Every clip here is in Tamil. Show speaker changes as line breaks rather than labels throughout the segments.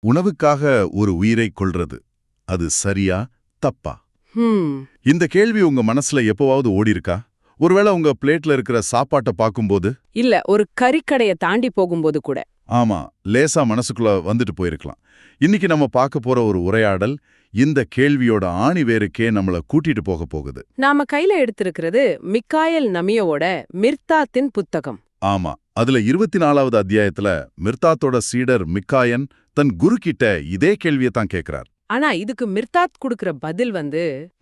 உணவுக்காக ஒரு உயிரை கொல்றது அது சரியா தப்பா?
ஹம்
இந்த கேள்வி உங்க மனசுல எப்பவாவது ஓடிருக்கா? ஒருவேளை உங்க பிளேட்ல இருக்கிற சாப்பாட்ட பாக்கும்போது?
இல்ல, ஒரு கறிக்கடைய தாண்டி போகும்போது கூட.
ஆமா, லேசா மனசுக்குள்ள வந்துட்டு போயிருக்கலாம். இன்னைக்கு நம்ம பார்க்க போற ஒரு உரையாடல் இந்த கேள்வியோட ஆணி வேருக்கே நம்மள கூட்டிட்டு போக போகுது.
நாம கையில எடுத்திருக்கிறது மிக்காயல் நமியோவோட மிர்தாத்தின் புத்தகம்.
ஆமா, அதுல 24வது அத்தியாயத்துல மிர்தாத்தோட சீடர் மிக்காயன் தன் குரு கிட்ட இதே கேள்வியை தான் கேக்குறார்.
ஆனா இதுக்கு மிர்தாத் குடுக்கிற பதில்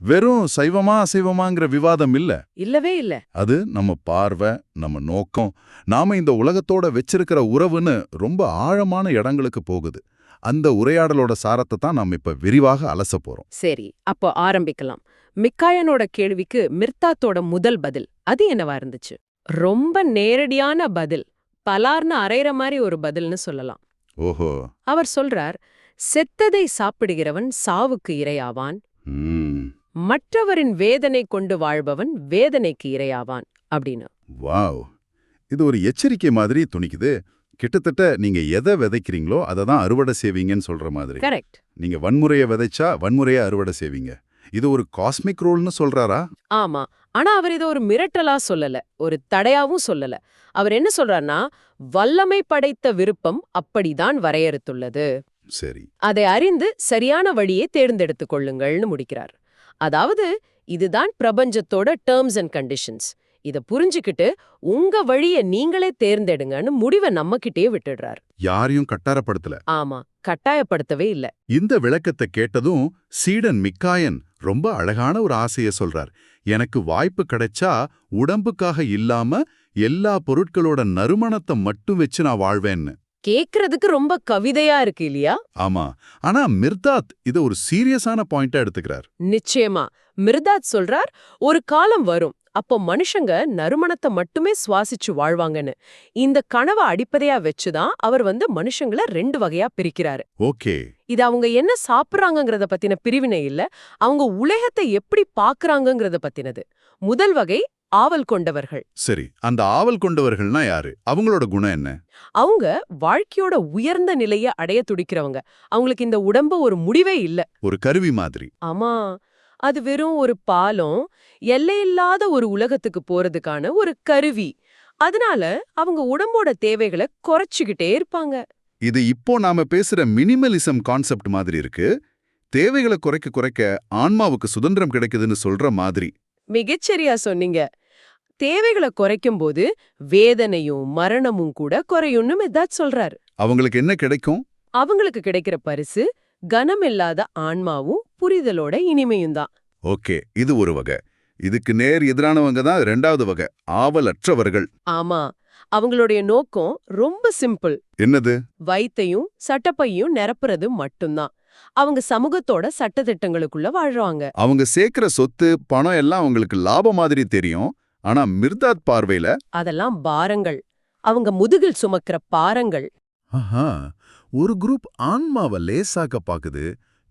வெறும் சைவமா அசைவமாங்கிற விவாதம் இல்ல.
இல்லவே இல்ல.
அது நம்ம பார்வை, நம்ம நோக்கம், நாம இந்த உலகத்தோட வச்சிருக்கிற உறவுன்னு ரொம்ப ஆழமான இடங்களுக்கு போகுது. அந்த உரையாடலோட சாரத்தை தான் நாம இப்ப விரிவாக அலச போறோம்.
சரி, அப்போ ஆரம்பிக்கலாம். மிக்காயனோட கேள்விக்கு மிர்தாத்தோட முதல் பதில் அது என்னவா இருந்துச்சு? ரொம்ப நேரடியான பதில், பலார்னு அரைகிற மாதிரி ஒரு பதில்னு சொல்லலாம்.
ஓஹோ.
அவர் சொல்றார், செத்ததை சாப்பிடுகிறவன் சாவுக்கு இரையாவான், மற்றவரின் வேதனை கொண்டு வாழ்பவன் வேதனைக்கு இரையாவான் அப்படின்னு.
வாவ், இது ஒரு எச்சரிக்கை மாதிரி துணிக்குது. கிட்டத்தட்ட நீங்க எதை விதைக்கிறீங்களோ அதை தான் அறுவடை செய்வீங்கன்னு சொல்ற மாதிரி.
கரெக்ட்.
நீங்க வன்முறையை விதைச்சா வன்முறையை அறுவடை செய்வீங்க. இது ஒரு காஸ்மிக் ரோல்னு சொல்றாரா?
ஆமா. ஆனா அவர் இதை ஒரு மிரட்டலா சொல்லல, ஒரு தடையாவும் சொல்லல. அவர் என்ன சொல்றார்னா, வல்லமை படைத்த விருப்பம் அப்படிதான் வரையறுத்துள்ளது.
சரி.
அதை அறிந்து சரியான வழியை தேர்ந்தெடுத்துக் கொள்ளுங்கள்னு முடிக்கிறார். அதாவது இதுதான் பிரபஞ்சத்தோட டேர்ம்ஸ் அண்ட் கண்டிஷன்ஸ். இத புரிஞ்சுக்கிட்டு உங்க வழியை நீங்களே தேர்ந்தெடுங்கன்னு முடிவை நம்மகிட்டயே விட்டுடுறார்.
யாரையும் கட்டாரப்படுத்தல.
ஆமா, கட்டாயப்படுத்தவே இல்ல.
இந்த விளக்கத்தை கேட்டதும் சீடன் மிக்காயன் ரொம்ப அழகான ஒரு ஆசைய சொல்றார். எனக்கு வாய்ப்பு கிடைச்சா உடம்புக்காக இல்லாம எல்லா பொருட்களோட நறுமணத்தை மட்டும் வச்சு நான் வாழ்வேன்னு.
கேக்குறதுக்கு ரொம்ப கவிதையா இருக்கு இல்லையா?
ஆமா, ஆனா மிர்தாத் இத ஒரு சீரியஸான பாயிண்டா எடுத்துக்கிறார்.
நிச்சயமா. மிர்தாத் சொல்றார், ஒரு காலம் வரும், அப்போ மனுஷங்க நறுமணத்தை மட்டுமே சுவாசிச்சு வாழ்வாங்கன்னு. இந்த கனவை அடிப்படையா வச்சுதான் அவர் மனுஷங்களை 2 வகையா பிரிக்கிறாரு.
ஓகே.
இது அவங்க என்ன சாப்பிடுறாங்கங்கறத பத்தின பிரிவினை இல்ல, அவங்க உலகத்தை எப்படி பாக்குறாங்கங்கறத பத்தினது. முதல் வகை ஆவல் கொண்டவர்கள்.
சரி, அந்த ஆவல் கொண்டவர்கள்னா யாரு? அவங்களோட குணம் என்ன?
அவங்க வாழ்க்கையோட உயர்ந்த நிலையை அடைய துடிக்கிறவங்க. அவங்களுக்கு இந்த உடம்பு ஒரு முடிவே இல்ல.
ஒரு கருவி மாதிரி.
ஆமா, அது வெறும் ஒரு பாலம், எல்லையில்லாத ஒரு உலகத்துக்கு போறதுக்கான ஒரு கருவி. அதனால அவங்க உடம்போட தேவைகளை குறைச்சுக்கிட்டே இருப்பாங்க.
இது இப்போ நாம பேசுற மினிமலிசம் கான்செப்ட் மாதிரி இருக்கு. தேவைகளை குறைக்க குறைக்க ஆன்மாவுக்கு சுதந்திரம் கிடைக்குதுன்னு சொல்ற மாதிரி.
மிகச்சரியா சொன்னீங்க. தேவைகளை குறைக்கும் போது வேதனையும் மரணமும் கூட குறையும்னு மிர்தாத் சொல்றாரு.
அவங்களுக்கு என்ன கிடைக்கும்?
அவங்களுக்கு கிடைக்கிற பரிசு கனமில்லாத ஆன்மாவும் புரிதலோட இனிமையும் தான்.
ஓகே, இது ஒரு வகை. இதுக்கு நேர் எதிரானவங்க தான் 2வது வகை, ஆவலற்றவர்கள்.
ஆமா, அவங்களுடைய நோக்கம் ரொம்ப சிம்பிள்.
என்னது?
வயித்தையும் சட்டப்பையும் நிரப்புறது மட்டும்தான். அவங்க சமூகத்தோட சட்டதிட்டங்களுக்குள்ள வாழ்றாங்க.
அவங்க சேர்க்கிற சொத்து பணம் எல்லாம் அவங்களுக்கு லாபம் மாதிரி தெரியும். ஆனா மிர்தாத் பார்வையில
அதெல்லாம் பாரங்கள், அவங்க முதுகில் சுமக்கிற பாரங்கள்.
ஆஹா, ஒரு குரூப் ஆன்மாவை லேசாக்க பாக்குது,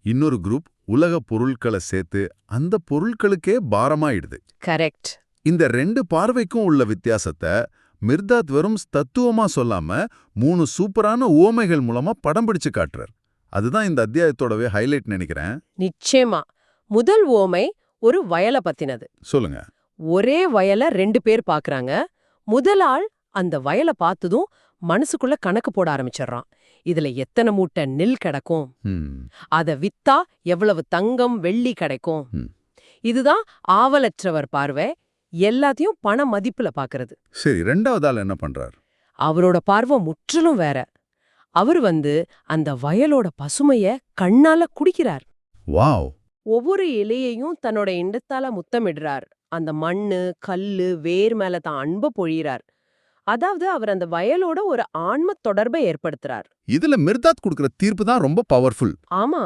இன்னொரு குரூப் உலக பொருட்களை சேர்த்து அந்த பொருட்களுக்கே பாரமாயிடுது.
கரெக்ட்.
இந்த 2 பார்வைக்கும் உள்ள வித்தியாசத்தை மிர்தாத் வெறும் தத்துவமா சொல்லாம 3 சூப்பரான உவமைகள் மூலமா படம் பிடிச்சு காட்டுறார். அதுதான் இந்த அத்தியாயத்தோடவே ஹைலைட் நினைக்கிறேன்.
நிச்சயமா. முதல் உவமை ஒரு வயலை பத்தினது.
சொல்லுங்க.
ஒரே வயலை 2 பேர் பாக்குறாங்க. முதல் ஆள் அந்த வயலை பார்த்ததும் மனசுக்குள்ள கணக்கு போட ஆரம்பிச்சிடறான். இதுல எத்தனை மூட்டை நெல் கிடைக்கும், அத வித்தா எவ்வளவு தங்கம் வெள்ளி கிடைக்கும். இதுதான் ஆவலற்றவர் பார்வை, எல்லாத்தையும் பண மதிப்புல பாக்குறது.
சரி, 2வது ஆள் என்ன பண்றார்?
அவரோட பார்வை முற்றிலும் வேற. அவர் அந்த வயலோட பசுமைய கண்ணால குடிக்கிறார்.
வாவ்.
ஒவ்வொரு இலையையும் தன்னோட எண்ணத்தால முத்தமிடுறார். அந்த மண்ணு கல்லு வேர் மேல தான் அன்பு பொழியிறார். அதாவது அவர் அந்த வயலோட ஒரு ஆன்ம தொடர்பை ஏற்படுத்துறார்.
இதுல மிர்தாத் கொடுக்கிற தீர்ப்பு தான் ரொம்ப பவர்ஃபுல்.
ஆமா,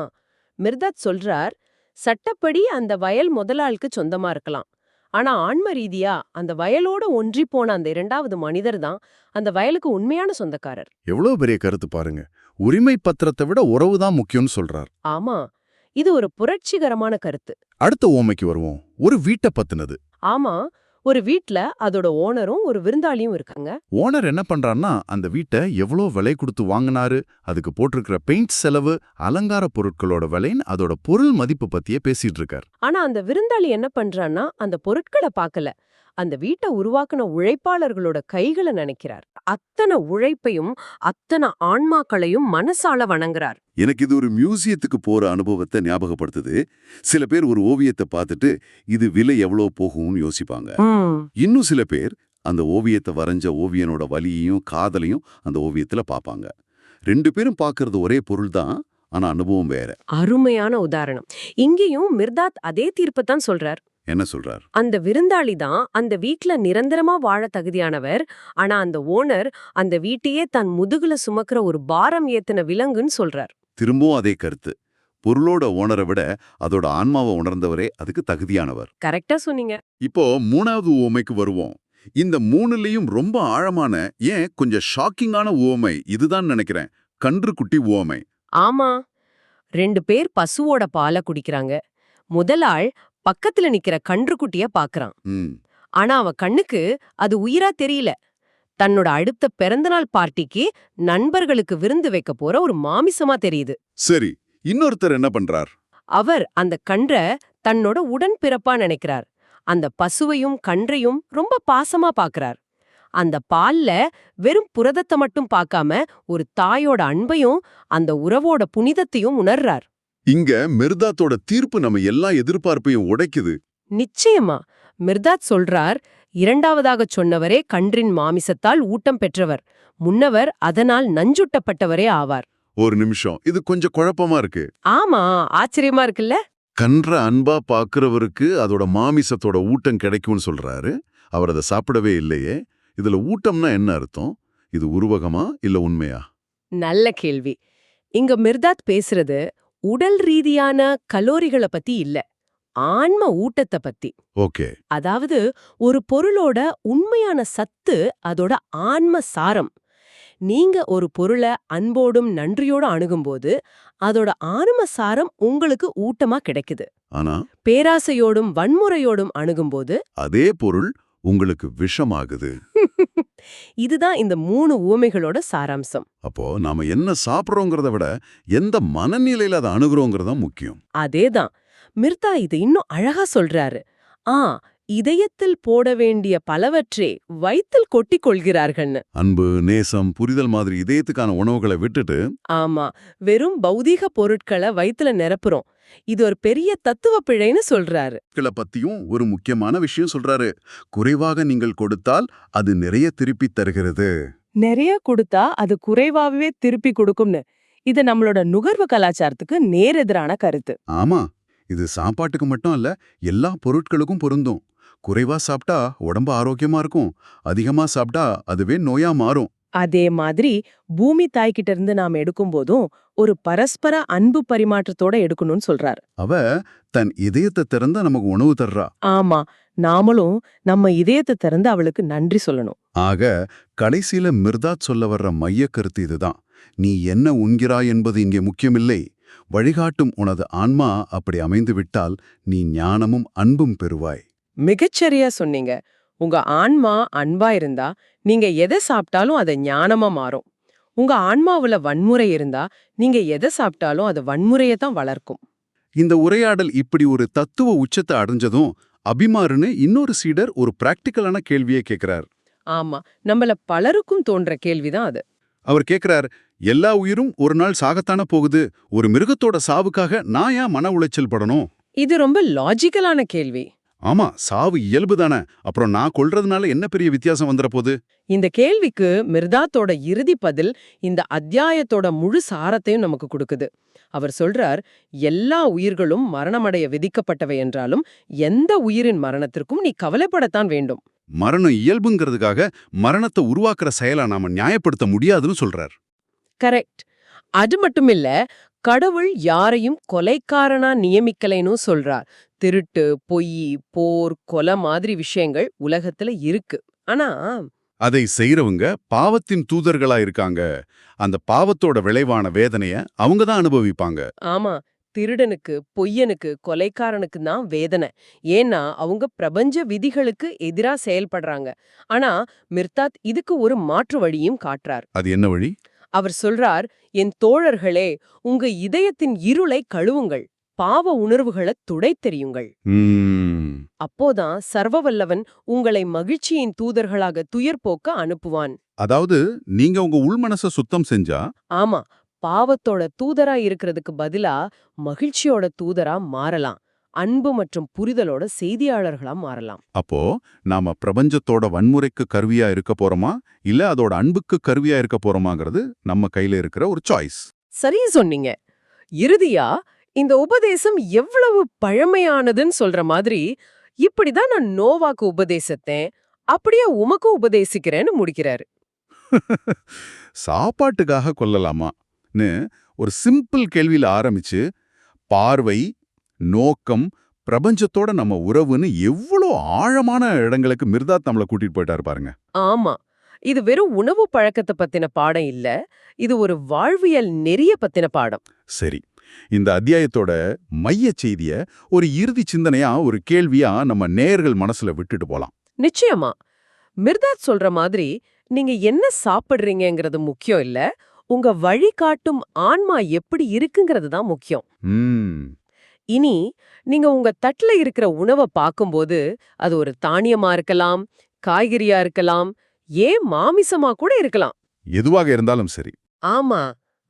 மிர்தாத் சொல்றார், சட்டப்படி அந்த வயல் முதலாளுக்கு சொந்தமா இருக்கலாம். ஆனா ஆன்ம ரீதியா அந்த வயலோட ஒன்றி போன அந்த 2வது மனிதர் தான் அந்த வயலுக்கு உண்மையான சொந்தக்காரர்.
எவ்வளவு பெரிய கருத்து பாருங்க. உரிமை பத்திரத்தை விட உறவு தான் முக்கியம்னு சொல்றார்.
ஆமா, இது ஒரு புரட்சிகரமான கருத்து.
அடுத்த ஓமைக்கு வருவோம். ஒரு வீட்டை பத்தினது.
ஆமா, ஒரு வீட்ல அதோட ஓனரும் ஒரு விருந்தாளியும் இருக்காங்க.
ஓனர் என்ன பண்றாருன்னா அந்த வீட்டை எவ்வளோ விலை கொடுத்து வாங்கினாரு, அதுக்கு போட்டிருக்கிற பெயிண்ட் செலவு, அலங்கார பொருட்களோட விலைன்னு அதோட பொருள் மதிப்பு பத்தியே பேசிட்டு இருக்கார்.
ஆனா அந்த விருந்தாளி என்ன பண்றான்னா அந்த பொருட்களை பார்க்கல, அந்த வீட்டை உருவாக்குன உழைப்பாளர்களோட கைகளை நினைக்கிறார். அத்தனை உழைப்பையும் அத்தனை ஆன்மாக்களையும் மனசால வணங்குறார்.
எனக்கு இது ஒரு மியூசியத்துக்கு போற அனுபவத்தை ஞாபகப்படுத்துது. சில பேர் ஒரு ஓவியத்தை பார்த்துட்டு இது விலை எவ்வளோ போகும்னு யோசிப்பாங்க. இன்னும் சில பேர் அந்த ஓவியத்தை வரைஞ்ச ஓவியனோட வலியையும் காதலையும் அந்த ஓவியத்துல பார்ப்பாங்க. ரெண்டு பேரும் பார்க்கறது ஒரே பொருள் தான், ஆனா அனுபவம் வேற.
அருமையான உதாரணம். இங்கேயும் மிர்தாத் அதே தீர்ப்பைத்தான் சொல்றார்.
என்ன சொல்றார்?
அந்த விருந்தாளி தான் அந்த வீட்ல நிரந்தரமா வாழ தகுதியானவர். ஆனா அந்த ஓனர் அந்த வீட்டையே தன் முதுகுல சுமக்கிற ஒரு பாரம் ஏத்தின விலங்குன்னு சொல்றார்.
திரும்பவும் அதே கருத்து. பொருளோட ஓனரை விட அதோட ஆன்மாவை உணர்ந்தவரே அதுக்கு தகுதியானவர்.
கரெக்டா சொன்னீங்க.
இப்போ 3வது உவமைக்கு வருவோம். இந்த 3லயும் ரொம்ப ஆழமான, ஏன் கொஞ்சம் ஷாக்கிங்கான உவமை இதுதான் நினைக்கிறேன். கன்றுக்குட்டி உவமை.
ஆமா, 2 பேர் பசுவோட பாலை குடிக்கிறாங்க. முதல் ஆள் பக்கத்துல நிக்கிற கன்றுக்குட்டிய பாக்குறான். ஆனா அவன் கண்ணுக்கு அது உயிரா தெரியல. தன்னோட அடுத்த பிறந்தநாள் பார்ட்டிக்கு நண்பர்களுக்கு விருந்து வைக்க போற ஒரு மாமிசமா தெரியுது.
சரி, இன்னொருத்தர் என்ன பண்றார்?
அவர் அந்த கன்றை தன்னோட உடன்பிறப்பா நினைக்கிறார். அந்த பசுவையும் கன்றையும் ரொம்ப பாசமா பாக்குறார். அந்த பால்ல வெறும் புரதத்தை மட்டும் பார்க்காம ஒரு தாயோட அன்பையும் அந்த உறவோட புனிதத்தையும் உணர்றார்.
இங்க மிர்தாத்தோட தீர்ப்பு நம்ம எல்லா எதிர்பார்ப்பையும் உடைக்குது.
நிச்சயமா. மிர்தாத் சொல்றார், 2வதாக சொன்னவரே கன்றின் மாமிசத்தால் ஊட்டம் பெற்றவர், முன்னவர் அதனால் நஞ்சுட்டப்பட்டவரே ஆவார்.
ஒரு நிமிஷம், இது கொஞ்சம் குழப்பமா இருக்கு.
ஆமா, ஆச்சரியமா இருக்குல்ல?
கன்ற அன்பா பாக்குறவருக்கு அதோட மாமிசத்தோட ஊட்டம் கிடைக்கும்னு சொல்றாரு. அவர் அதை சாப்பிடவே இல்லையே. இதுல ஊட்டம்னா என்ன அர்த்தம்? இது உருவகமா இல்ல உண்மையா?
நல்ல கேள்வி. இங்க மிர்தாத் பேசுறது உடல் ரீதியான கலோரிகளை பத்தி இல்ல, ஆன்ம ஊட்டத்தை பத்தி.
ஓகே.
அதாவது ஒரு பொருளோட உண்மையான சத்து அதோட ஆன்ம சாரம். நீங்க ஒரு பொருளை அன்போடும் நன்றியோடும் அணுகும்போது அதோட ஆன்ம சாரம் உங்களுக்கு ஊட்டமா கிடைக்குது.
ஆனா
பேராசையோடும் வன்முறையோடும் அணுகும்போது
அதே பொருள் உங்களுக்கு விஷமாகுது.
இதுதான் இந்த 3 உவமைகளோட சாராம்சம்.
அப்போ நாம என்ன சாப்பிடுறோங்கிறத விட எந்த மனநிலையில அதை அணுகுறோங்கிறதா முக்கியம்.
அதேதான். மிர்தா இது இன்னும் அழகா சொல்றாரு. இதயத்தில் போட வேண்டிய பலவற்றை வயிற்றில் கொட்டிக் கொள்கிறார்கள்னு.
அன்பு, நேசம், புரிதல் மாதிரி இதயத்துக்கான உணவுகளை விட்டுட்டு
ஆமா, வெறும் பௌதீக பொருட்களை வயித்துல நிரப்புறோம். இது ஒரு பெரிய தத்துவ பிழைன்னு சொல்றாரு.
பத்தியும் ஒரு முக்கியமான விஷயம் சொல்றாரு. குறைவாக நீங்கள் கொடுத்தால் அது நிறைய திருப்பி தருகிறது.
நிறைய கொடுத்தா அது குறைவாகவே திருப்பி கொடுக்கும்னு. இது நம்மளோட நுகர்வு கலாச்சாரத்துக்கு நேரெதிரான கருத்து.
ஆமா, இது சாப்பாட்டுக்கு மட்டும் இல்ல, எல்லா பொருட்களுக்கும் பொருந்தும். குறைவா சாப்பிட்டா உடம்பு ஆரோக்கியமா இருக்கும், அதிகமா சாப்பிட்டா அதுவே நோயா மாறும்.
அதே மாதிரி பூமி தாய்கிட்ட இருந்து நாம எடுக்கும் போதும் ஒரு பரஸ்பர அன்பு பரிமாற்றத்தோட எடுக்கணும்னு சொல்றார்.
அவ தன் இதயத்தை திறந்து நமக்கு உணவு தர்றா.
ஆமா, நாமளும் நம்ம இதயத்தை திறந்து அவளுக்கு நன்றி சொல்லணும்.
ஆக கடைசியில மிர்தாத் சொல்ல வர்ற மைய கருத்து இதுதான். நீ என்ன உண்கிறாய் என்பது இங்கே முக்கியமில்லை. வழிகாட்டும் உனது ஆன்மா அப்படி அமைந்து விட்டால் நீ ஞானமும் அன்பும் பெறுவாய்.
மிகச்சரியா சொன்னீங்க. உங்க ஆன்மா அன்பா இருந்தா நீங்க எதை சாப்பிட்டாலும் அது ஞானமா மாறும். உங்க ஆன்மாவுல வன்முறை இருந்தா நீங்க எதை சாப்பிட்டாலும் அது வன்முறையை தான் வளர்க்கும்.
இந்த உரையாடல் இப்படி ஒரு தத்துவ உச்சத்தை அடைஞ்சதும் அபிமாருன்னு இன்னொரு சீடர் ஒரு பிராக்டிக்கலான கேள்வியை கேட்கிறார்.
ஆமா, நம்மள பலருக்கும் தோன்ற கேள்விதான் அது.
அவர் கேட்கிறார், எல்லா உயிரும் ஒரு நாள் சாகத்தான போகுது, ஒரு மிருகத்தோட சாவுக்காக நான் ஏன் மன உளைச்சல் படணும்?
இது ரொம்ப லாஜிக்கலான கேள்வி.
ஆமா, சாவு இயல்பு தானே, அப்புறம் நான் கொல்றதுனால என்ன பெரிய வித்தியாசம் வந்துற போது?
இந்த கேள்விக்கு மிர்தாத்தோட இறுதி பதில் இந்த அத்தியாயத்தோட முழு சாரத்தையும் நமக்கு கொடுக்குது. அவர் சொல்றார், எல்லா உயிர்களும் மரணமடைய விதிக்கப்பட்டவை என்றாலும் எந்த உயிரின் மரணத்திற்கும் நீ கவலைப்படத்தான் வேண்டும்.
மரணம் இயல்புங்கிறதுக்காக மரணத்தை உருவாக்குற செயலா நாம நியாயப்படுத்த முடியாதுன்னு சொல்றார்.
கரெக்ட். அது மட்டுமில்ல, கடவுள் யாரையும் கொலைக்காரனா நியமிக்கலைன்னு சொல்றார். திருட்டு, பொய், போர், கொலை மாதிரி விஷயங்கள் உலகத்துல இருக்கு. ஆனா
அதை செய்யறவங்க பாவத்தின் தூதர்களா இருக்காங்க. அந்த பாவத்தோட விளைவான வேதனைய அவங்க தான் அனுபவிப்பாங்க.
ஆமா, திருடனுக்கு, பொய்யனுக்கு, கொலைக்காரனுக்கு தான் வேதனை. ஏன்னா அவங்க பிரபஞ்ச விதிகளுக்கு எதிரா செயல்படுறாங்க. ஆனா மிர்தாத் இதுக்கு ஒரு மாற்று வழியும் காட்டுறார்.
அது என்ன வழி?
அவர் சொல்றார், என் தோழர்களே, உங்க இதயத்தின் இருளை கழுவுங்கள், பாவ உணர்வுகளை துடைத்தெறியுங்கள். அப்போதான் சர்வவல்லவன் உங்களை மகிழ்ச்சியின் தூதர்களாக துயர் போக்க அனுப்புவான்.
அதாவது நீங்க உங்க உள்மனச சுத்தம் செஞ்சா
ஆமா, பாவத்தோட தூதரா இருக்கிறதுக்கு பதிலா மகிழ்ச்சியோட தூதரா மாறலாம். அன்பு மற்றும் புரிதலோட செய்தியாளர்களா மாறலாம்.
அப்போ நாம பிரபஞ்சத்தோட வன்முறைக்கு கருவியா இருக்க போறோமா இல்ல அதோட அன்புக்கு கருவியா இருக்க போறோமாங்கிறது நம்ம கையில இருக்கிற ஒரு சாய்ஸ்.
சரி சொன்னீங்க. இறுதியா இந்த உபதேசம் எவ்வளவு பழமையானதுன்னு சொல்ற மாதிரி, இப்படிதான் நான் நோவாக்கு உபதேசத்தேன், அப்படியே உமக்கு உபதேசிக்கிறேன்னு முடிக்கிறாரு.
சாப்பாட்டுக்காக கொல்லலாமான்னு ஒரு சிம்பிள் கேள்வியில ஆரம்பிச்சு பார்வை, நோக்கம், பிரபஞ்சத்தோட நம்ம உறவுன்னு எவ்வளோ ஆழமான இடங்களுக்கு மிர்தாத் நம்மள கூட்டிட்டு போயிட்டாரு பாருங்க.
ஆமா, இது வெறும் உணவு பழக்கத்தை பத்தின பாடம் இல்ல, இது ஒரு வாழ்வியல் நெறிய பத்தின பாடம்.
சரி, இந்த அத்தியாயத்தோட மையச் செய்திய ஒரு இறுதி சிந்தனையா, ஒரு கேள்வியா நம்ம நேயர்கள் மனசுல விட்டுட்டு போலாம்.
நிச்சயமா. மிர்தாத் சொல்ற மாதிரி நீங்க என்ன சாப்பிடுறீங்கங்கிறது முக்கியம் இல்ல, உங்க வழிகாட்டும் ஆன்மா எப்படி இருக்குங்கிறது தான் முக்கியம். இனி நீங்க உங்க தட்டுல இருக்கிற உணவை பார்க்கும்போது, அது ஒரு தானியமா இருக்கலாம், காய்கறியா இருக்கலாம், ஏன் மாமிசமா கூட இருக்கலாம்.
எதுவாக இருந்தாலும் சரி.
ஆமா,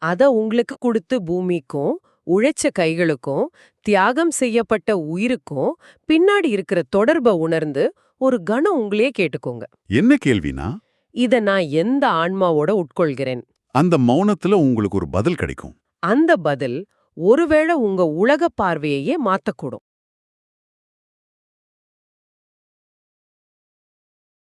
அத உங்களுக்கு கொடுத்து பூமிக்கும், உழைச்ச கைகளுக்கும், தியாகம் செய்யப்பட்ட உயிருக்கும் பின்னாடி இருக்கிற தொடர்பை உணர்ந்து ஒரு கணம் உங்களையே கேட்டுக்கோங்க.
என்ன கேள்வினா,
இத நான் எந்த ஆன்மாவோட உட்கொள்கிறேன்?
அந்த மௌனத்துல உங்களுக்கு ஒரு பதில் கிடைக்கும்.
அந்த பதில் ஒருவேளை உங்க உலக பார்வையையே மாத்தக்கூடும்.